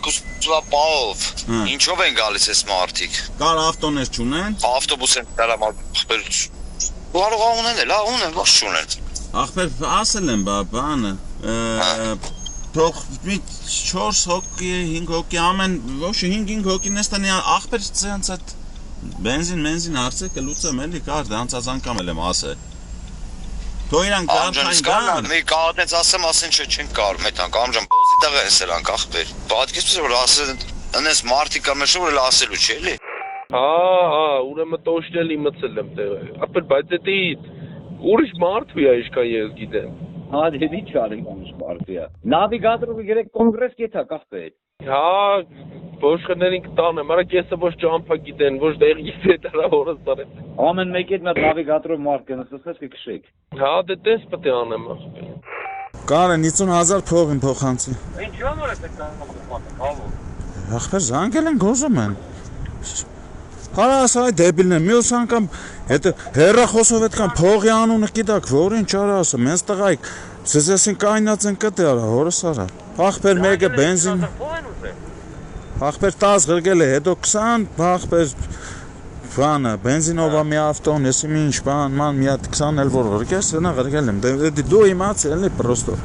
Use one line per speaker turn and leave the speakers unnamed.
2-ով ինչով են գալիս այս մարդիկ։
Կար ավտոներ չունեն։
Ավտոբուս են դարամալ։ Կարող ունեն, լավ ունեն, ոչ չունեն։
Ախպեր ասել են բանը։ Թող մի 4 հոգի, 5 հոգի ամեն, ոչ 5 հոգին էստանի ախպեր ցենց այդ բենզին հարցը կլուծեմ էլի կար, դրանցած անգամ եմ ասել։ Թող իրան
կան, մի կաղատնեց ասեն չեն կարող, մեթանք, ամջան բոզի տղա են սրանք ախպեր։ Պատկերացրու որ ասեն, այնպես մարդիկ կան մեզ որ ասելու չի էլի։
Ուրեմն տոշնել իմացել եմ տեղը։ Ախպեր, բայց դա ուրիշ մարդու է իշքան ես գիտեմ։
Դեպի չարի ուրիշ մարդու է։ Նավիգատորը գրեք կոնգրես կեթա ախպեր։
Ոշխներին կտանեմ, արա կեսը ոչ ճամփա գիտեն, ոչ դեղի գիտեն, դրա օրս տարեմ։
Ամեն մեկ այդ նավիգատորով մարդ կնստես կքշեք։
Դե տես պետք է անեմ ախպեր։
Կարեն 50,000 փողին փոխանցի։
Ինչ որ է պետք
Ախպեր զանգել են գոզում են։ Արա ասա դեբիլն է, մյուս անգամ հետո հերախոսով այդքան փողի անունը գիտակ, որ ինչ արա ասա, մենս տղայք, սեսին կայնած են կտե արա, հորս արա։ Ախպեր մեկը բենզին Ախպեր 10 գրգել է, հետո 20, ախպեր բանը, բենզինով մի ավտոն, եսի մի ինչ բան, ման մի հատ 20 էլ որ գրգես, նա գրգել եմ, դու իմացել էլի պրոստո։